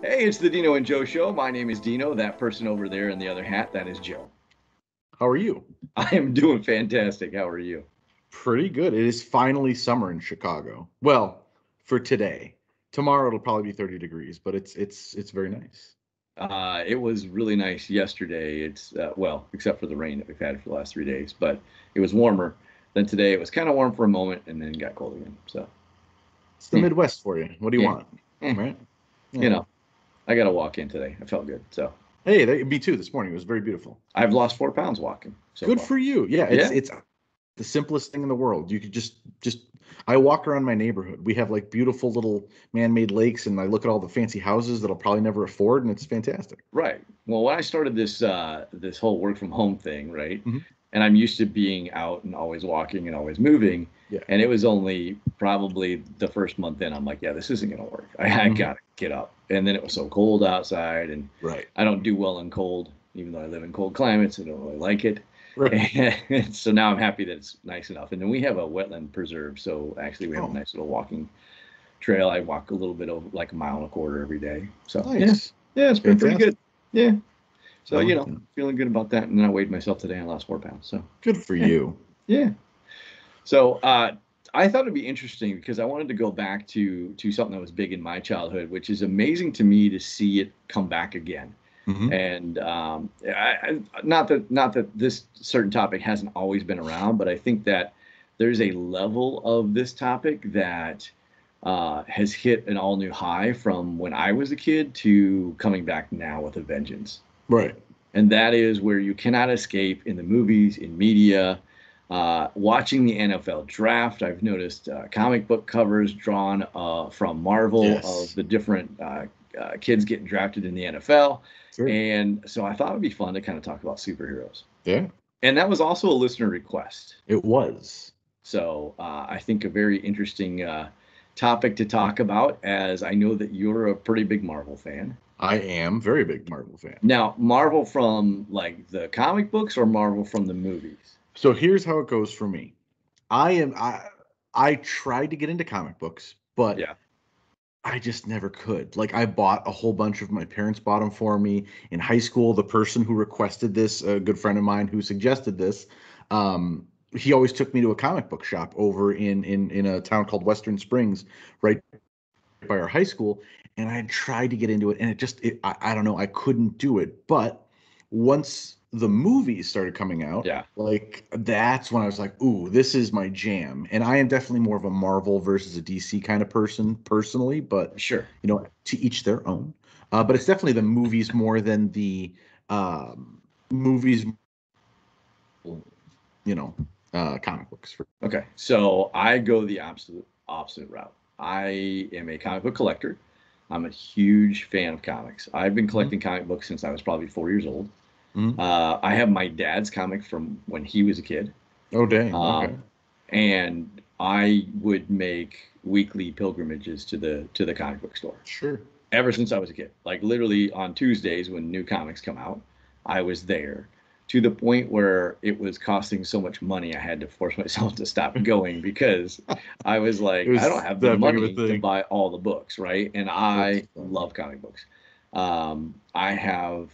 Hey, it's the Dino and Joe show. My name is Dino. That person over there in the other hat, that is Joe. How are you? I am doing fantastic. How are you? Pretty good. It is finally summer in Chicago. Well, for today. Tomorrow it'll probably be 30 degrees, but it's very nice. It was really nice yesterday. Well, except for the rain that we've had for the last 3 days, but it was warmer. Then today it was kind of warm for a moment and then got cold again. So, It's the eh, Midwest for you. What do you yeah, want? eh, Right? you Yeah. know, I got to walk in today. I felt good. So Me too this morning. It was very beautiful. I've lost 4 pounds walking so Good far. for you. Yeah, it's Yeah, it's the simplest thing in the world. You could just I walk around my neighborhood. We have like beautiful little man-made lakes, and I look at all the fancy houses that I'll probably never afford, and it's fantastic. right. Well, when I started this whole work from home thing, right? Mhm. And I'm used to being out and always walking and always moving. Yeah. And it was only probably the first month in, I'm like, yeah, this isn't going to work. I Mhm. got to get up. And then it was so cold outside, and Right. I don't do well in cold, even though I live in cold climates. I don't really like it. Right. And so now I'm happy that it's nice enough. And then we have a wetland preserve. So actually, we have a Oh, nice little walking trail. I walk a little bit over like a mile and a quarter every day. So yeah, nice. yeah, it's been pretty good. Fantastic. Yeah. I So, like that. feeling good about that. And then I weighed myself today and lost 4 pounds. So, Good for yeah, you. yeah. So, I thought it'd be interesting because I wanted to go back to something that was big in my childhood, which is amazing to me to see it come back again. Hmm. And not that this certain topic hasn't always been around, but I think that there's a level of this topic that has hit an all new high from when I was a kid to coming back now with a vengeance. Right. And that is where you cannot escape in the movies, in media. Watching the NFL draft, I've noticed comic book covers drawn from Marvel of Yes. the different kids getting drafted in the NFL. Sure. And so I thought it'd be fun to kind of talk about superheroes. Yeah. And that was also a listener request. It was. So I think a very interesting topic to talk about, as I know that you're a pretty big Marvel fan. I am very big Marvel fan. Now, Marvel from like the comic books or Marvel from the movies? So here's how it goes for me. I am I tried to get into comic books, but Yeah. I just never could. Like I bought a whole bunch of my parents bought them for me in high school. The person who requested this, a good friend of mine who suggested this, he always took me to a comic book shop over in a town called Western Springs, right by our high school, and I tried to get into it, and I don't know, I couldn't do it. But once the movies started coming out, Yeah. like that's when I was like, ooh, this is my jam. And I am definitely more of a Marvel versus a DC kind of person personally, but Sure. to each their own. But it's definitely the movies more than the movies, you know, comic books. Okay. So I go the opposite route. I am a comic book collector. I'm a huge fan of comics. I've been Mhm. collecting comic books since I was probably 4 years old. Mhm. I have my dad's comic from when he was a kid. Oh, dang. Okay. Um, and I would make weekly pilgrimages to the comic book store Sure. ever since I was a kid. Like literally on Tuesdays when new comics come out, I was there to the point where it was costing so much money I had to force myself to stop going because I was It like, I don't was have the that big of a money to thing. buy all the books, right? And That's I funny. love comic books. I have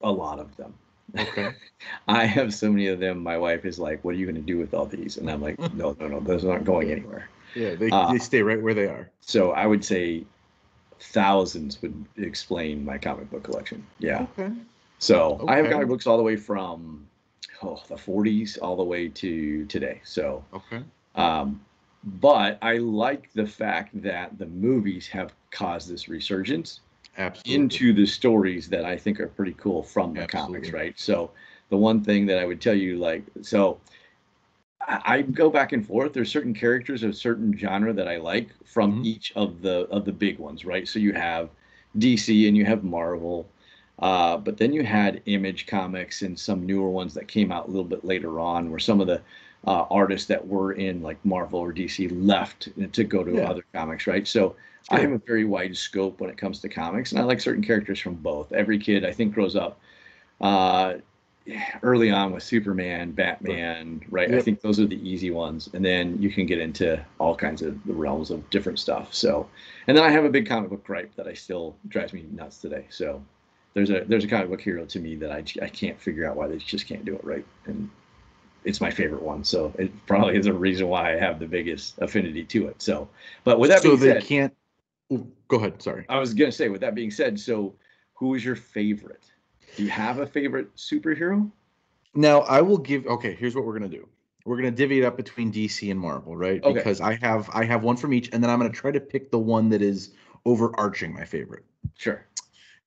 a lot of them. Okay. I have so many of them. My wife is like, "What are you going to do with all these?" And I'm like, "No, no, no, those aren't going Yeah. anywhere." Yeah, they Uh, they stay right where they are. so I would say thousands would explain my comic book collection. Yeah. Okay. So I have comic Okay. books all the way from the 40s all the way to today. So, Okay. um, but I like the fact that the movies have caused this resurgence Absolutely. into the stories that I think are pretty cool from the comics, Absolutely. right? So the one thing that I would tell you, like, so I go back and forth. There's certain characters of certain genre that I like from Hmm. each of the big ones, right? So you have DC and you have Marvel, but then you had Image Comics and some newer ones that came out a little bit later on, where some of the artists that were in like Marvel or DC left to go to Yeah. other comics, right? So I have Sure. a very wide scope when it comes to comics, and I like certain characters from both. Every kid I think grows up uh, early on with Superman, Sure. Batman, right? I Yep. think those are the easy ones, and then you can get into all kinds of the realms of different stuff. So, and then I have a big comic book gripe that I still drives me nuts today. So, there's a comic book hero to me that I can't figure out why they just can't do it right, and it's my favorite one. So it probably is a reason why I have the biggest affinity to it. So, but with that So being they said, can't. Oh, go ahead. Sorry. I was gonna say, with that being said, so who is your favorite? Do you have a favorite superhero? Now I will give. Okay, here's what we're gonna do. We're gonna divvy it up between DC and Marvel, right? Okay, Because I have one from each, and then I'm gonna try to pick the one that is overarching my favorite. sure.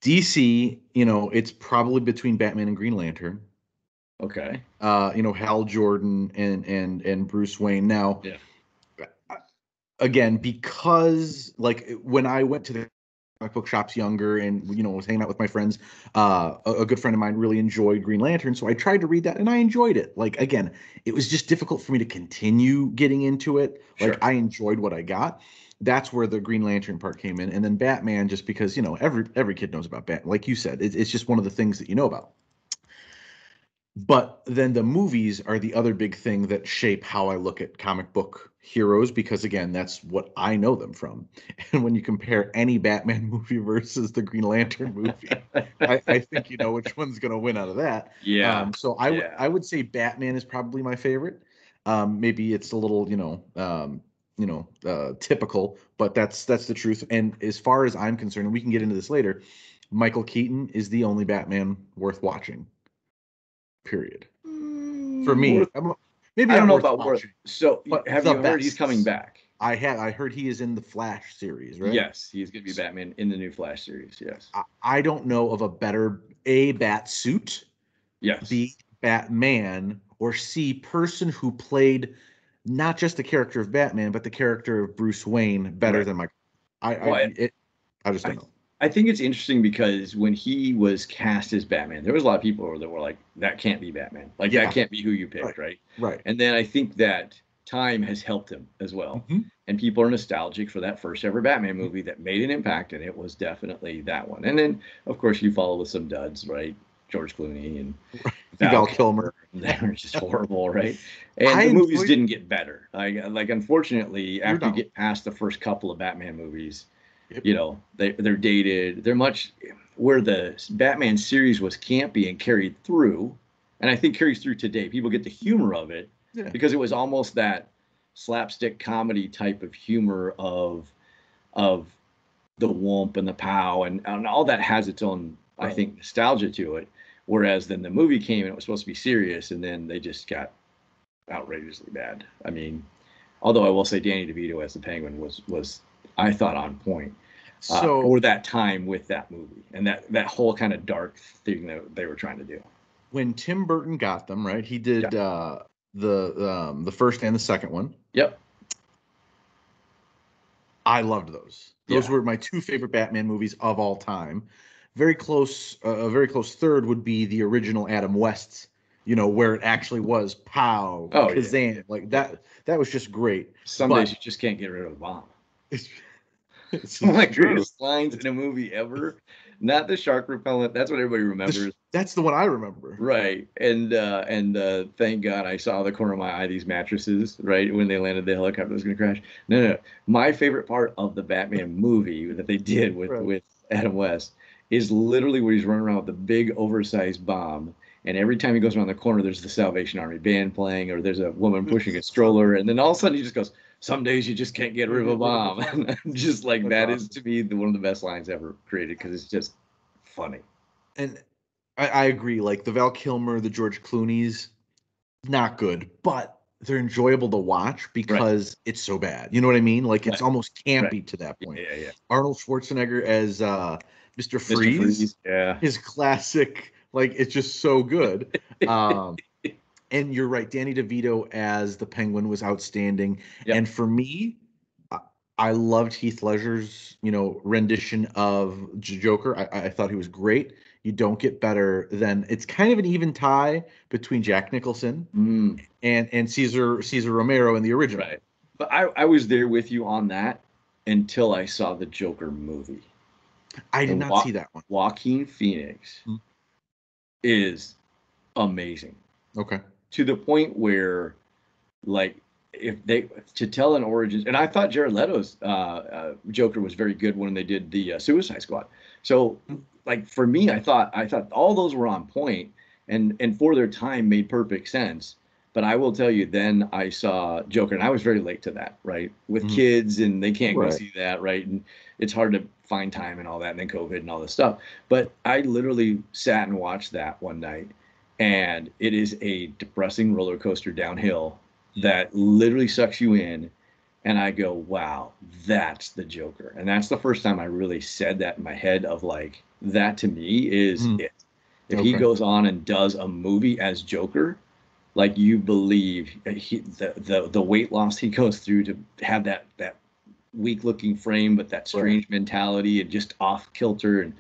DC, it's probably between Batman and Green Lantern. Okay. Hal Jordan and Bruce Wayne. Now, Yeah. again, because like when I went to the comic book shops younger and was hanging out with my friends, a good friend of mine really enjoyed Green Lantern, so I tried to read that and I enjoyed it. Like again, it was just difficult for me to continue getting into it. Like Sure. I enjoyed what I got. That's where the Green Lantern part came in, and then Batman, just because every kid knows about Batman. Like you said, it's just one of the things that you know about. But then the movies are the other big thing that shape how I look at comic book heroes because again, that's what I know them from. And when you compare any Batman movie versus the Green Lantern movie, I think you know which one's going to win out of that. Yeah. So Yeah. I would say Batman is probably my favorite. Maybe it's a little typical, but that's the truth. And as far as I'm concerned, and we can get into this later, Michael Keaton is the only Batman worth watching. Period. For Worth. me, maybe I don't not know worth about worth. watching, So, but have the you heard he's coming best. back? I heard he is in the Flash series, right? Yes, he's going to be Batman in the new Flash series. Yes. I don't know of a better A bat suit, Yes. B Batman, or C person who played not just the character of Batman, but the character of Bruce Wayne better Right. than Mike. I I Well, it, I just I don't know. I think it's interesting because when he was cast as Batman, there was a lot of people that were like, "That can't be Batman. Like that Yeah, can't be who you right, picked, right?" right. And then I think that time has helped him as well, Hmm. and people are nostalgic for that first ever Batman movie that made an impact, and it was definitely that one. And then, of course, you follow with some duds, right? George Clooney and Val Val Kilmer. Kilmer, and they were just horrible, right? And I the movies enjoyed. didn't get better. Like unfortunately, You're after you down. get past the first couple of Batman movies, Yep. they're dated. They're much where the Batman series was campy and carried through, and I think carries through today. People get the humor of it Yeah. because it was almost that slapstick comedy type of humor of the whoomp and the pow and all that has its own, I Right. think, nostalgia to it. Whereas then the movie came and it was supposed to be serious, and then they just got outrageously bad. I mean, although I will say Danny DeVito as the Penguin was I thought on point So for that time with that movie and that whole kind of dark thing that they were trying to do. when Tim Burton got them, right? He Yeah. did the first and the second one. Yep. I loved those. Those Yeah. were my two favorite Batman movies of all time. Very close, a very close third would be the original Adam West's, where it actually was pow, Oh yeah. Kazan, like Yeah. that. That was just great. Some days But you just can't get rid of a bomb. it's, One of my it's true. greatest lines in a movie ever. Not the shark repellent. That's what everybody remembers. That's the one I remember. Right. And thank God I saw the corner of my eye these mattresses, right, when they landed the helicopter was gonna crash. No, no, no. My favorite part of the Batman movie that they did with Right. Adam West is literally where he's running around with the big oversized bomb. And every time he goes around the corner, there's the Salvation Army band playing, or there's a woman pushing a stroller, and then all of a sudden he just goes, "Some days you just can't get rid of a Get rid of a bomb." bomb. And I'm just like That's that is awesome. to me one of the best lines ever created because it's just funny. And I agree. Like the Val Kilmer, the George Clooney's, not good, but they're enjoyable to watch Right, because it's so bad. You know what I mean? Like it's right, almost right. campy to that Yeah, point. yeah, yeah. Arnold Schwarzenegger as Mr. Mr. Freeze Freeze. Yeah. is classic. Like it's just so good. Um, and you're right, Danny DeVito as the Penguin was outstanding. Yep. And for me, I, I loved Heath Ledger's, rendition of Joker. I thought he was great. You don't get better than it's kind of an even tie between Jack Nicholson Mm, and Caesar Romero in the original. right. But I was there with you on that until I saw the Joker movie. I did And not see that one. Joaquin Phoenix Mm. is amazing Okay. to the point where, like, if they to tell an origin, and I thought Jared Leto's Joker was very good when they did the Suicide Squad. So, like for me, I thought all those were on point, and for their time made perfect sense. But I will tell you, then I saw Joker, and I was very late to that, right? With Mhm. kids, and they can't go Right. see that, right? And it's hard to find time and all that, and then COVID and all this stuff. But I literally sat and watched that one night, and it is a depressing roller coaster downhill that literally sucks you in. And I go, wow, that's the Joker. And that's the first time I really said that in my head of like, that to me is Mhm. it. If he Okay. goes on and does a movie as Joker, like you believe the weight loss he goes through to have that weak looking frame, but that Right. strange mentality and just off kilter. And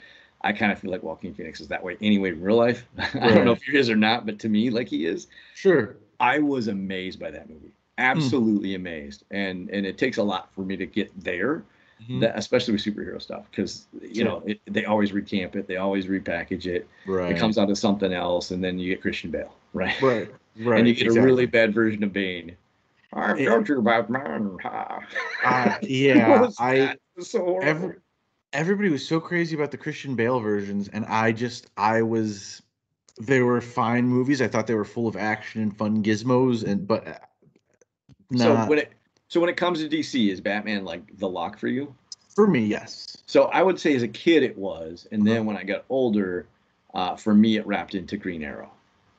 I kind of feel like Joaquin Phoenix is that way anyway in real life. I don't know Right. if he is or not, but to me, like he is. Sure. I was amazed by that movie. Mm. Absolutely amazed. And it takes a lot for me to get there, Mhm. that especially with superhero stuff, because Sure. they always recamp it, they always repackage it. It Right. comes out as something else, and then you get Christian Bale, right? Right. And you Right. get a really Exactly. bad version of Bane. I'm It, Joker Batman. Ha. What yeah, was that? It was so every, horrible. everybody was so crazy about the Christian Bale versions, and I was, they were fine movies. I thought they were full of action and fun gizmos, and but So not when it comes to DC, is Batman like the lock for you? for me. Yes. So I would say as a kid it was, and Uh-huh. then when I got older, for me it wrapped into Green Arrow.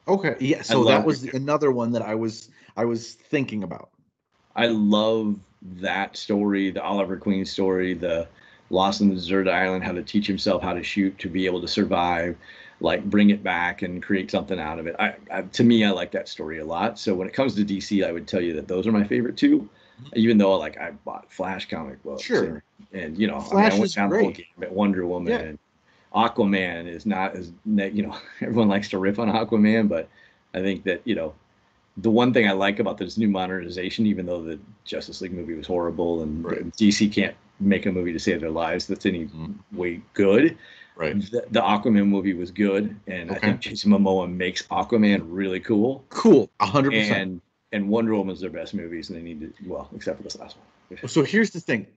Okay. Yeah. I So that love Green was Arrow. another one that I was thinking about. I love that story, the Oliver Queen story, the lost on the deserted island, how to teach himself how to shoot to be able to survive, like bring it back and create something out of it. To me, I like that story a lot. So when it comes to DC, I would tell you that those are my favorite two. Mhm. Even though like I bought Flash comic books Sure. and I mean I Flash went is down the whole great. gamut. Wonder Yeah. Woman, Aquaman is not as everyone likes to riff on Aquaman, but I think that the one thing I like about this new modernization, even though the Justice League movie was horrible Right. and DC can't make a movie to save their lives that's any Mhm. way good, Right. the Aquaman movie was good, and I Okay. think Jason Momoa makes Aquaman really cool, Cool. 100%. and Wonder Woman's their best movies, and they need to except for this last one. So here's the thing.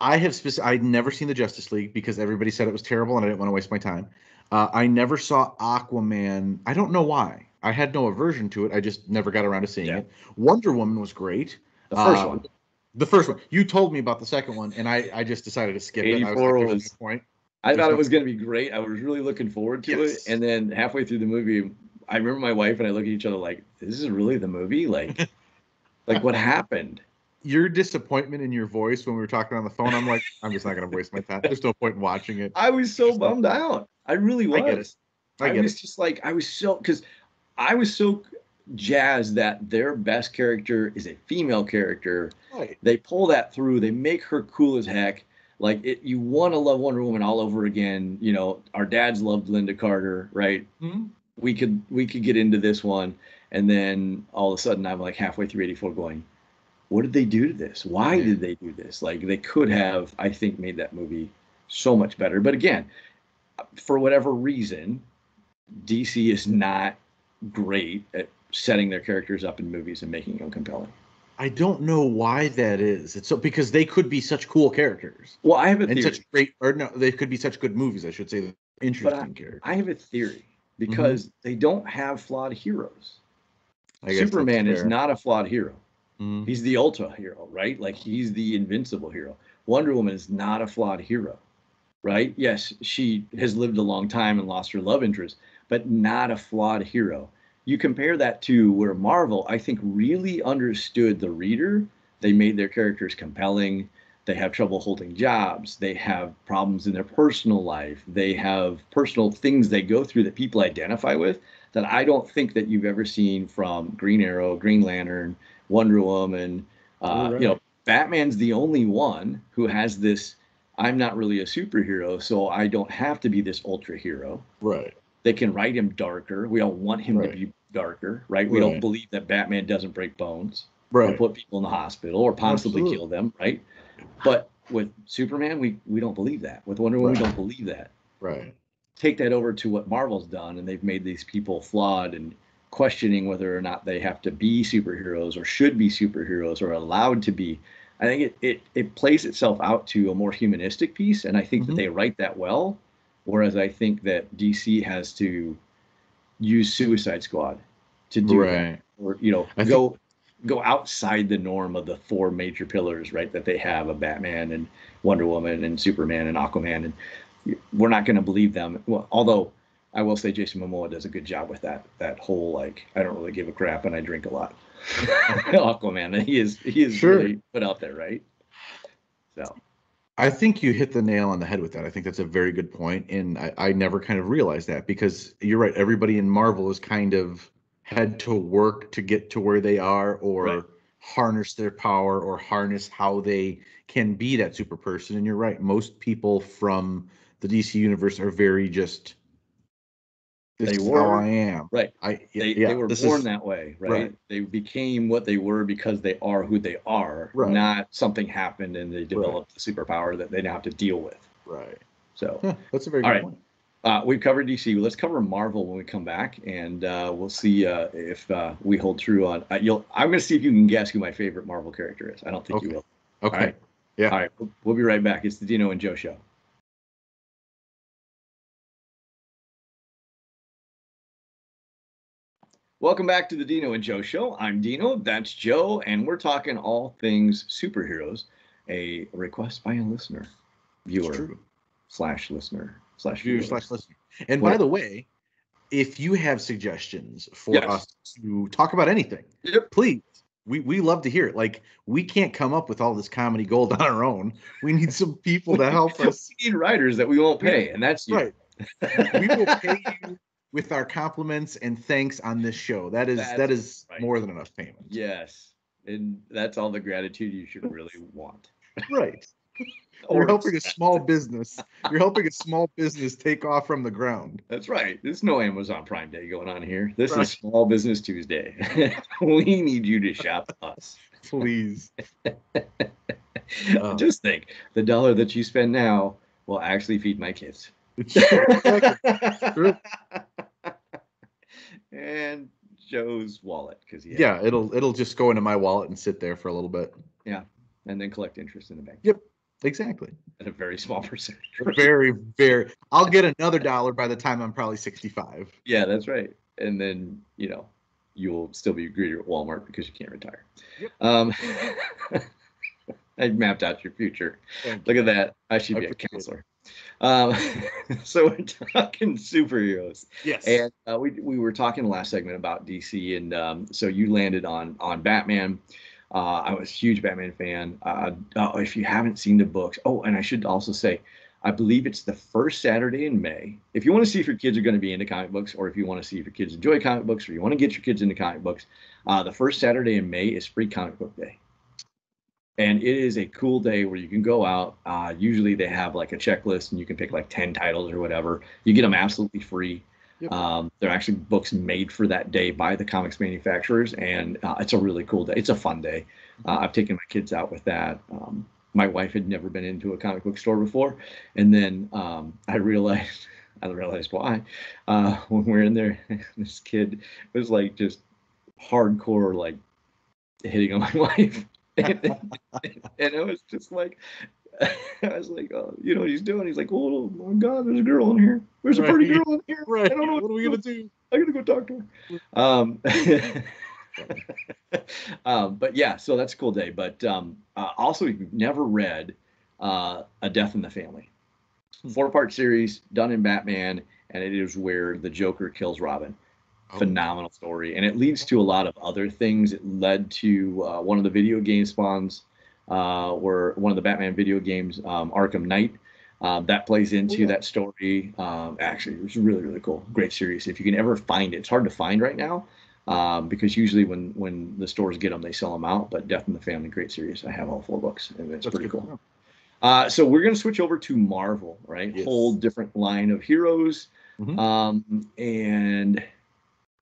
I'd never seen the Justice League because everybody said it was terrible and I didn't want to waste my time. I never saw Aquaman. I don't know why. I had no aversion to it. I just never got around to seeing Yeah, it. Wonder Woman was great. the first Uh, one, the first one. You told me about the second one, and I just decided to skip it. I was like, '84 there's no was. point. I There's thought it no was going point. to be great. I was really looking forward to it, Yes. and then halfway through the movie, I remember my wife and I look at each other like, "This is really the movie? Like what happened?" Your disappointment in your voice when we were talking on the phone, I'm like, I'm just not going to waste my time. There's no point in watching it. I was There's so just no bummed point. out. I really I get it. was. I I get was it. just like, I was so because I was so jazzed that their best character is a female character. Right. They pull that through. They make her cool as heck. Like it, you want to love Wonder Woman all over again. Our dads loved Linda Carter, right? Mhm. We could get into this one, and then all of a sudden I'm like halfway through '84, going, what did they do to this? Why Yeah. did they do this? Like they could have, I think, made that movie so much better. But again, for whatever reason, DC is not great at setting their characters up in movies and making them compelling. I don't know why that is. It's so because they could be such cool characters Well, I have a and such theory, great, or no, they could be such good movies. I should say, but I, interesting I characters. have a theory Hmm. because they don't have flawed heroes. I guess that's Superman is fair. not a flawed hero. Hmm. He's the ultra hero, right? Like he's the invincible hero. Wonder Woman is not a flawed hero, right? Yes, she has lived a long time and lost her love interest, but not a flawed hero. You compare that to where Marvel, I think, really understood the reader. They made their characters compelling. They have trouble holding jobs. They have problems in their personal life. They have personal things they go through that people identify with that I don't think that you've ever seen from Green Arrow, Green Lantern, Wonder Woman. You're Uh, you know, right. Batman's the only one who has this. I'm not really a superhero, so I don't have to be this ultra hero. Right. They can write him darker. We don't want him to Right. be darker, right? We don't Right. believe that Batman doesn't break bones or Right. put people in the hospital or possibly Absolutely. kill them, right? But with Superman, we don't believe that. With Wonder Woman, we Right. don't believe that. Right. take that over to what Marvel's done, and they've made these people flawed and questioning whether or not they have to be superheroes or should be superheroes or allowed to be. I think it plays itself out to a more humanistic piece, and I think that Hmm. they write that well. Whereas I think that DC has to use Suicide Squad to do that, Right. or I think go outside the norm of the four major pillars, right? That they have of Batman and Wonder Woman and Superman and Aquaman, and we're not going to believe them. Well, although I will say Jason Momoa does a good job with that whole like I don't really give a crap and I drink a lot. Aquaman, he is sure. really put out there, right? So I think you hit the nail on the head with that. I think that's a very good point, and I never kind of realized that because you're right. Everybody in Marvel has kind of had to work to get to where they are, right, or harness their power, or harness how they can be that super person. And you're right. Most people from the DC universe are very just, this they is how were I am. right. Yeah, They yeah, were this born is that way, right, right? They became what they were because they are who they are, right, not something happened and they right, developed a superpower that they now have to deal with. right. So, Yeah, that's a very all good right. point. We've covered DC. Let's cover Marvel when we come back, and we'll see if we hold true on. I'm going to see if you can guess who my favorite Marvel character is. I don't think you Okay, will. All okay, right. yeah. All right. We'll be right back. It's the Dino and Joe show. Welcome back to the Dino and Joe show. I'm Dino. That's Joe, and we're talking all things superheroes. A request by a listener, It's viewer true. slash listener slash Viewer viewer. slash listener. And by What? the way, if you have suggestions for Yes. us to talk about anything, Yep. please. We love to hear it. Like, we can't come up with all this comedy gold on our own. We need some people to We help us. need writers that we won't We pay, and that's you. right. We will pay you with our compliments and thanks on this show. That That's is right. more than enough payment. Yes. And that's all the gratitude you should really want Right. You're or helping a small expect. business. You're helping a small business take off from the ground. That's right. There's no Amazon Prime Day going on here. This is Right. Small Business Tuesday. We need you to shop us. Please. Uh, Just think the dollar that you spend now will actually feed my kids. exactly. True. And Joe's wallet because he has, Yeah, it'll just go into my wallet and sit there for a little bit. yeah, and then collect interest in the bank Yep, exactly. at a very small percentage rate. Very, very. I'll get another dollar by the time I'm probably 65. Yeah, that's right. And then, you'll still be a greeter at Walmart because you can't retire. Yep. Um, I mapped out your future. Thank Look you. at that. I I should be a appreciate it. counselor. Um, so we're talking superheroes, Yes. and we were talking last segment about DC, and so you landed on Batman. I was a huge Batman fan. If you haven't seen the books, oh, and I should also say, I believe it's the first Saturday in May. If you want to see if your kids are going to be into comic books, or if you want to see if your kids enjoy comic books, or you want to get your kids into comic books, the first Saturday in May is Free Comic Book Day. And it is a cool day where you can go out. Usually they have like a checklist and you can pick like 10 titles or whatever. You get them absolutely free. Yep. They're actually books made for that day by the comics manufacturers. And it's a really cool day. It's a fun day. I've taken my kids out with that. My wife had never been into a comic book store before. And then I realized why. When we were in there, this kid was like just hardcore, like hitting on my wife. And it was just like, I was like, oh, you know what he's doing? He's like, oh my God, there's a girl in here. There's a pretty Right. girl in here. I Right. don't know What are we to gonna do. do? I gotta go talk to her. But yeah, so that's a cool day. But also, if you've never read A Death in the Family, 4-part series done in Batman, and it is where the Joker kills Robin. Oh, Phenomenal story, and it leads to a lot of other things. It led to one of the video game spawns, where one of the Batman video games, Arkham Knight, that plays into yeah. that story. Actually, it was really really cool, great series. If you can ever find it, it's hard to find right now, because usually when the stores get them, they sell them out. But Death in the Family, great series. I have all 4 books, and it's That's pretty good to cool. know. So we're going to switch over to Marvel, right? Whole Yes. different line of heroes. Mhm. And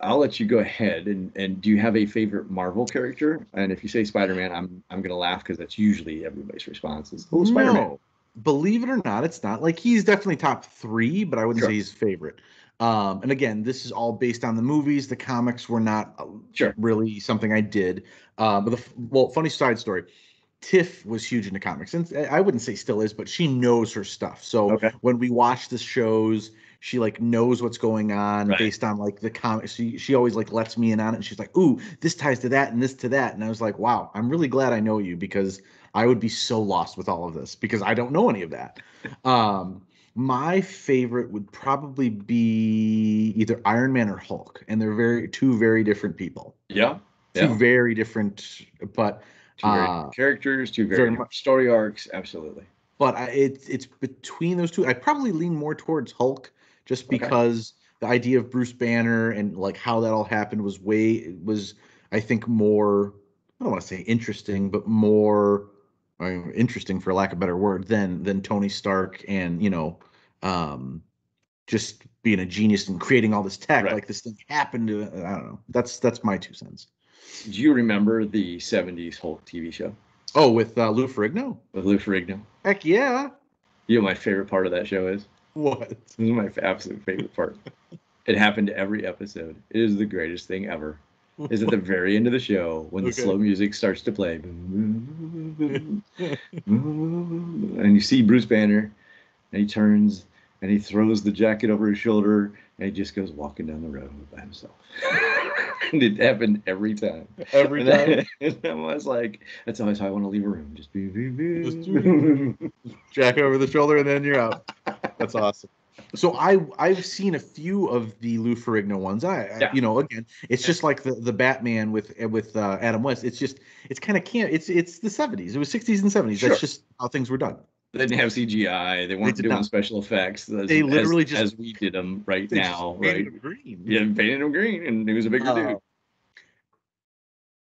I'll let you go ahead. And do you have a favorite Marvel character? And if you say Spider-Man, I'm going to laugh because that's usually everybody's response is, oh, Spider-Man. No. Believe it or not, it's not. Like, he's definitely top three, but I wouldn't say Sure. he's favorite. And again, this is all based on the movies. The comics were not Sure. really something I did. But well, funny side story. Tiff was huge into comics, and I wouldn't say still is, but she knows her stuff. So Okay. when we watch the shows, she like knows what's going on Right. based on like the comics. She always like lets me in on it, and she's like, "Ooh, this ties to that, and this to that." And I was like, "Wow, I'm really glad I know you because I would be so lost with all of this because I don't know any of that." Um, my favorite would probably be either Iron Man or Hulk, and they're two very different people, Yeah. two Yeah. very different, but Two very uh different characters, two very very different much. story arcs. Absolutely. But it's between those two. I probably lean more towards Hulk just Okay. because the idea of Bruce Banner and like how that all happened was I think more, I don't want to say interesting, but more, I mean, interesting for lack of a better word than Tony Stark and um just being a genius and creating all this tech, Right. like this thing happened to, I don't know. That's my 2 cents. Do you remember the '70s Hulk TV show Oh, with Lou Ferrigno? with Lou Ferrigno? Heck yeah. You know, my favorite part of that show is. What? This is my absolute favorite part. It happened every episode. It is the greatest thing ever. Is at the very end of the show when the Okay. slow music starts to play, and you see Bruce Banner, and he turns and he throws the jacket over his shoulder, and he just goes walking down the road by himself. And it happened every time. Every And, time. and I was like, that's always how I want to leave a room. Just be. Just jack over the shoulder and then you're out. That's awesome. So I've seen a few of the Lou Ferrigno ones. Yeah. Again, it's just like the Batman with Adam West. It's kind of can't. It's the 70s. It was 60s and 70s. That's Sure. just how things were done. They didn't have CGI. They They weren't did doing not. special effects They literally as we did them right just now, painted right? them green. Yeah, painted him green, and he was a bigger Uh, dude.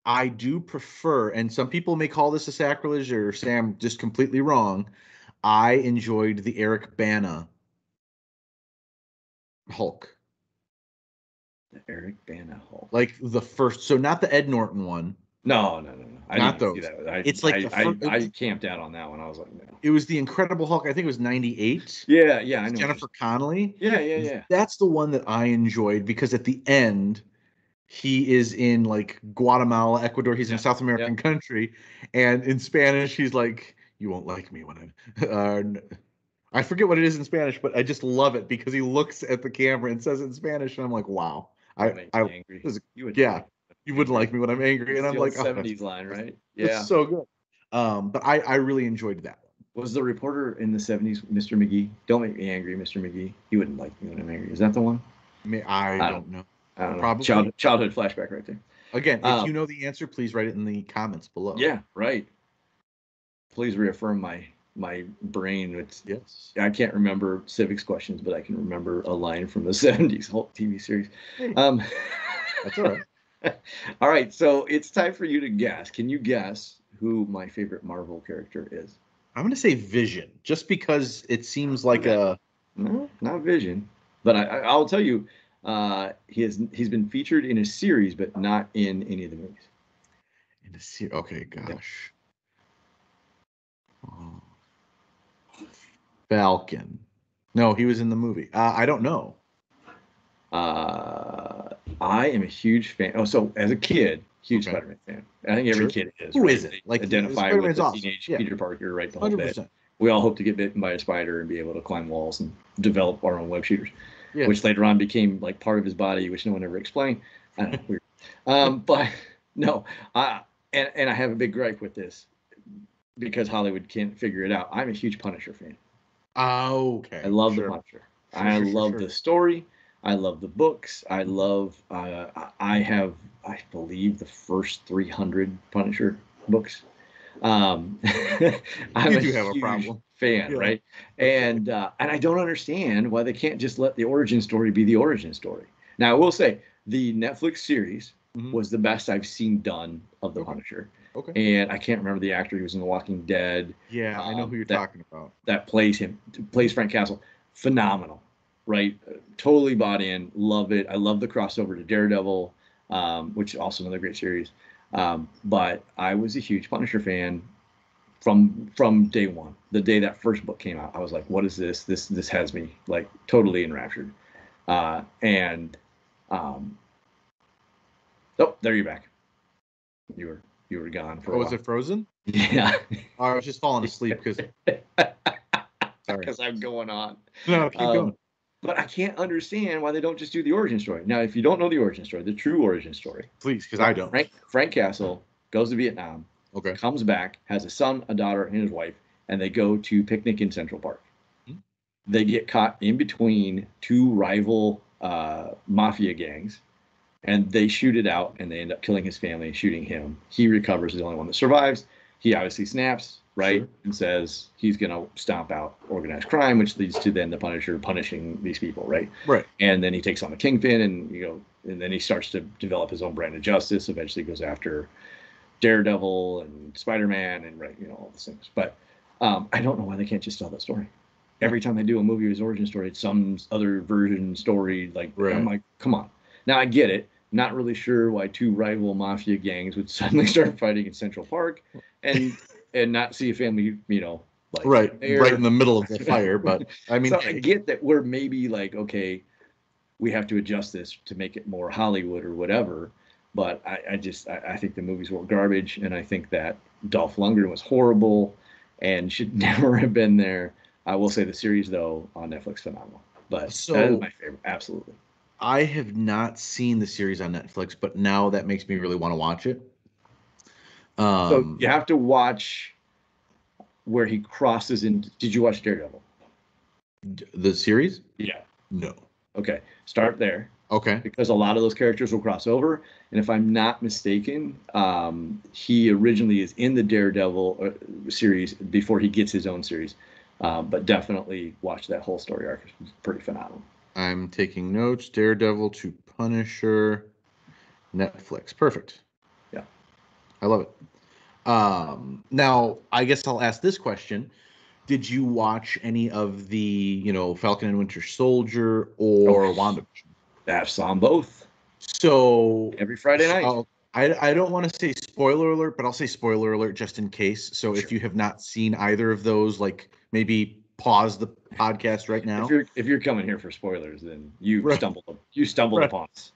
I do prefer, and some people may call this a sacrilege or say I'm just completely wrong. I enjoyed the Eric Bana Hulk. The Eric Bana Hulk. Like the first, so not the Ed Norton one, No, no, no, no. I didn't not even see those. that. It's like the first. I camped out on that one. I was like, no. It was the Incredible Hulk. I think it was '98. Yeah, yeah, I know what you're Jennifer saying. Connelly. Yeah, yeah, yeah. That's the one that I enjoyed because at the end he is in like Guatemala, Ecuador. He's in a Yeah, South yeah. American country, and in Spanish he's like, "You won't like me when I." I forget what it is in Spanish, but I just love it because he looks at the camera and says it in Spanish, and I'm like, "Wow, You'll make me angry. this is- You wouldn't yeah, like me you when I'm wouldn't angry. like me when I'm angry," and It's I'm the old like, "Oh, '70s line, right? that's Yeah. so good." But I really enjoyed that one. Was the reporter in the '70s Mr. McGee? Don't make me angry, Mr. McGee. He wouldn't like me when I'm angry. Is that the one? I I don't. don't know. I don't know. Probably. Childhood flashback right there. Again, if Um, you know the answer, please write it in the comments below. yeah, right. Please reaffirm my brain. It's Yes. I can't remember civics questions, but I can remember a line from the '70s Hulk TV series. Hey, Um, that's all right. all right, so it's time for you to guess. Can you guess who my favorite Marvel character is? I'm gonna say Vision, just because it seems like Okay. a No, not Vision, but I'll tell you, he's been featured in a series, but not in any of the movies. Okay, Yep. gosh. Oh, Falcon. No, he was in the movie. I don't know. I am a huge fan. Oh, so as a kid, huge Okay, Spider-Man fan. I think every sure. kid is, Who right? isn't? They Like identify with Spider-Man's the awesome. teenage Yeah, Peter Parker, right? The whole bit. 100%. We all hope to get bitten by a spider and be able to climb walls and develop our own web shooters, Yeah. which later on became like part of his body, which no one ever explained. I don't know, weird. But no, I and I have a big gripe with this because Hollywood can't figure it out. I'm a huge Punisher fan. I Okay, love the sure. Punisher. Sure, I sure, sure, love sure. the story. I love the books. I Mhm. love. I have, I believe, the first 300 Punisher books. I'm You a do have a huge problem. fan, Yeah. right? Okay. And I don't understand why they can't just let the origin story be the origin story. Now, I will say the Netflix series Mhm. was the best I've seen done of the Okay. Punisher, Okay. and I can't remember the actor who was in The Walking Dead Yeah, I know who you're that talking about. plays him, plays Mhm. Frank Castle. Phenomenal, right? Totally bought in. Love it. I love the crossover to Daredevil, which is also another great series. But I was a huge Punisher fan from day one, the day that first book came out. I was like, what is this? This has me like totally enraptured. And oh, there you're back. You were gone for Oh, a was while. it frozen? Yeah. Oh, I was just falling asleep because sorry. Because I'm going on. No, keep going. But I can't understand why they don't just do the origin story. Now, if you don't know the origin story, the true origin story, Please, because I don't. Frank Castle goes to Vietnam, Okay. comes back, has a son, a daughter, and his wife, and they go to picnic in Central Park. Hmm. They get caught in between two rival mafia gangs, and they shoot it out, and they end up killing his family and shooting him. He recovers, is the only one that survives. He obviously snaps, right, Sure. and says he's going to stomp out organized crime, which leads to then the Punisher punishing these people, right? Right. And then he takes on the Kingpin, and and then he starts to develop his own brand of justice. Eventually, goes after Daredevil and Spider-Man, and all those things. But I don't know why they can't just tell that story. Every time they do a movie with his origin story, it's some other version story. Like, right. I'm like, come on. Now I get it. Not really sure why two rival mafia gangs would suddenly start fighting in Central Park and not see a family, like right in the middle of the fire. But I mean, so I get that we're maybe like, okay, we have to adjust this to make it more Hollywood or whatever. But I think the movies were garbage, and I think that Dolph Lundgren was horrible and should never have been there. I will say the series though on Netflix phenomenal, but that is my favorite, absolutely. I have not seen the series on Netflix, but now that makes me really want to watch it. So you have to watch where he crosses in. Did you watch Daredevil? The series? Yeah. No. Okay. Start there. Okay. Because a lot of those characters will cross over. And if I'm not mistaken, he originally is in the Daredevil series before he gets his own series. But definitely watch that whole story arc. It's pretty phenomenal. I'm taking notes. Daredevil to Punisher, Netflix. Perfect. Yeah. I love it. Now, I guess I'll ask this question. Did you watch any of the, Falcon and Winter Soldier or WandaVision? I saw them both. So every Friday night. I don't want to say spoiler alert, but I'll say spoiler alert just in case. So sure. If you have not seen either of those, like maybe pause the podcast right now. If you're coming here for spoilers, then you stumbled right. upon us.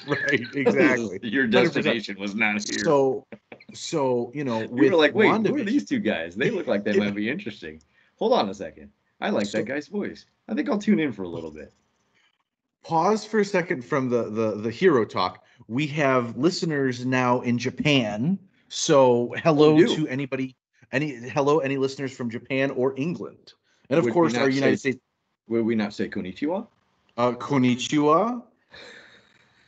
Right, exactly. Your destination 100%. Was not here. So you were like, wait, who are these two guys? They look like they might be interesting. Hold on a second. I like that guy's voice. I think I'll tune in for a little bit. Pause for a second from the hero talk. We have listeners now in Japan. So hello to anybody, any listeners from Japan or England. And of course our United States. Would we not say konnichiwa? Konnichiwa.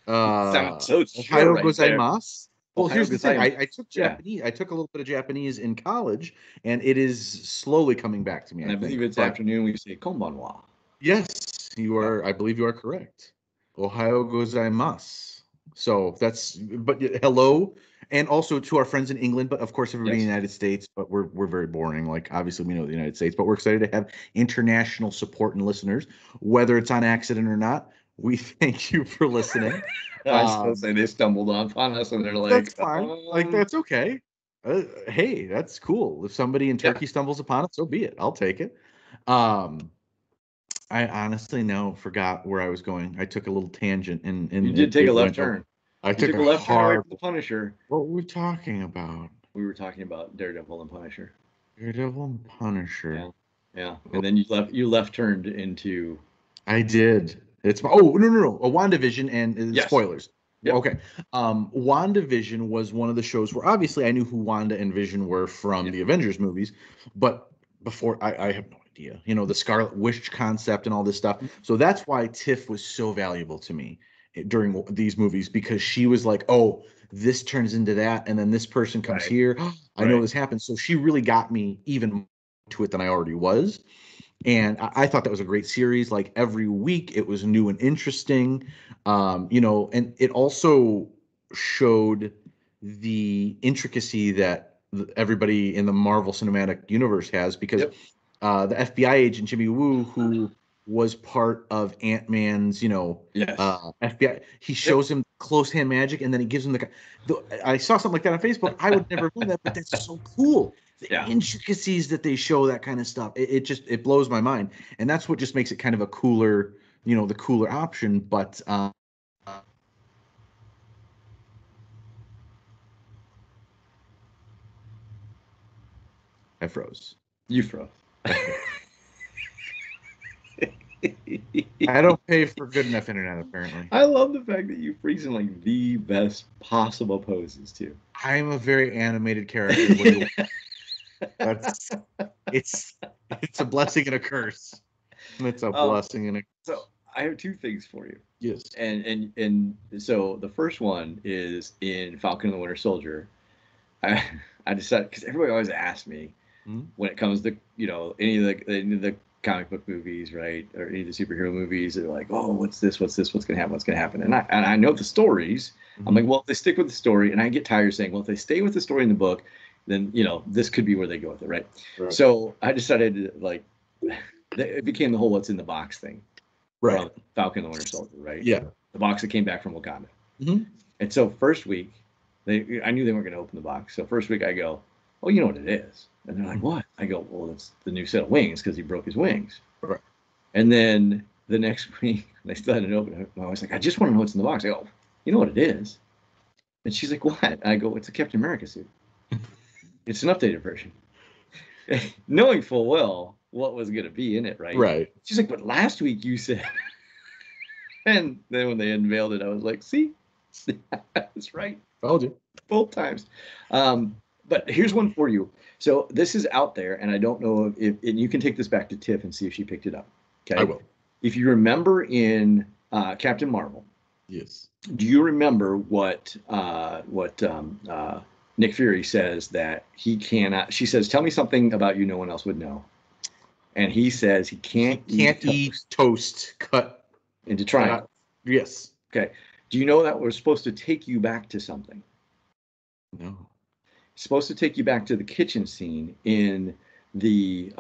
Sounds so Ohio gozaimasu. Well, here's the thing. I took Japanese. Yeah. I took a little bit of Japanese in college, and it is slowly coming back to me. And I believe it's afternoon. We say konbanwa. Yes, you are. I believe you are correct. Ohio gozaimasu. So but hello, and also to our friends in England, but of course everybody in the United States. But we're very boring. Like obviously we know the United States, but we're excited to have international support and listeners, whether it's on accident or not. We thank you for listening. I still say they stumbled upon us and they're like, that's fine. Like that's okay. Hey, that's cool. If somebody in Turkey stumbles upon it, so be it. I'll take it. I honestly now forgot where I was going. I took a little tangent and you did take a left turn. I took a left turn away from the Punisher. What were we talking about? We were talking about Daredevil and Punisher. Daredevil and Punisher. Yeah. And then you left turned into. I did. It's no. A WandaVision and spoilers. Yep. Okay. WandaVision was one of the shows where obviously I knew who Wanda and Vision were from the Avengers movies, but before I have no idea, the Scarlet Witch concept and all this stuff. So that's why Tiff was so valuable to me during these movies, because she was like, oh, this turns into that. And then this person comes here. I know this happens. So she really got me even to it than I already was. And I thought that was a great series. Like every week it was new and interesting, and it also showed the intricacy that everybody in the Marvel Cinematic Universe has, because the FBI agent Jimmy Woo, who was part of Ant-Man's, FBI, he shows him close hand magic, and then he gives him I saw something like that on Facebook. I would never have known that, but that's so cool. the Yeah. intricacies that they show, that kind of stuff. It blows my mind, and that's what just makes it kind of a cooler, the cooler option. But I froze. You froze. I don't pay for good enough internet, apparently. I love the fact that you freeze in like the best possible poses too. I'm a very animated character. What do you want? That's it's a blessing and a curse. It's a blessing and a So I have two things for you. yes. And so the first one is in Falcon and the Winter Soldier. I I decided, because everybody always asks me when it comes to any of the comic book movies, right, or any of the superhero movies, they're like, oh, what's this, what's going to happen, and I know the stories. I'm like, well, if they stick with the story, and I get tired of saying, well, if they stay with the story in the book, then this could be where they go with it, right? So I decided to, like, it became the whole what's in the box thing, Right. from Falcon and the Winter Soldier, right? Yeah. The box that came back from Wakanda. Mhm. And so first week, I knew they weren't going to open the box. So first week I go, oh, you know what it is? And they're like, what? I go, well, it's the new set of wings, because he broke his wings. Right. And then the next week, they still hadn't opened it. I was like, I just want to know what's in the box. I go, you know what it is? And she's like, what? I go, it's a Captain America suit. It's an updated version. Knowing full well what was going to be in it, right? Right. She's like, but last week you said. And then when they unveiled it, I was like, see, that's right. Told you. Both times. But here's one for you. So this is out there, and I don't know if and you can take this back to Tiff and see if she picked it up. Okay. I will. If you remember in Captain Marvel, Yes. do you remember what Nick Fury says that he cannot? She says, "Tell me something about you no one else would know," and he says he can't eat toast cut into triangles. Yes. Okay. Do you know that we're supposed to take you back to something? No. It's supposed to take you back to the kitchen scene in the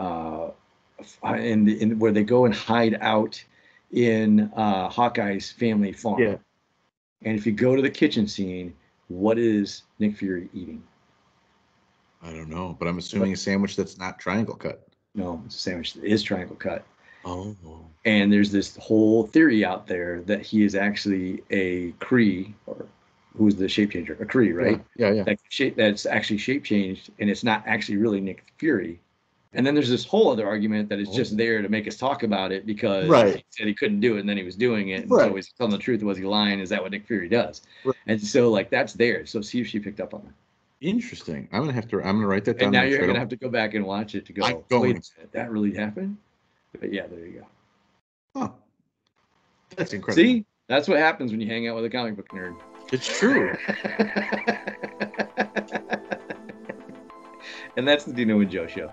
in where they go and hide out in Hawkeye's family farm. Yeah. And if you go to the kitchen scene, what is Nick Fury eating? I don't know, but I'm assuming a sandwich that's not triangle cut. No, it's a sandwich that is triangle cut. Oh. And there's this whole theory out there that he is actually a Kree, or who's the shape changer? A Kree, right? Yeah. That's actually shape changed, and it's not actually really Nick Fury. And then there's this whole other argument that it's just there to make us talk about it, because he said he couldn't do it, and then he was doing it. And so he's telling the truth. Was he lying? Is that what Nick Fury does? Right. And so, like, that's there. So see if she picked up on that. Interesting. I'm gonna write that down. And now you're gonna have to go back and watch it to go, wait a minute, that really happened? But yeah, there you go. Oh, that's incredible. See, that's what happens when you hang out with a comic book nerd. It's true. And that's the Dino and Joe Show.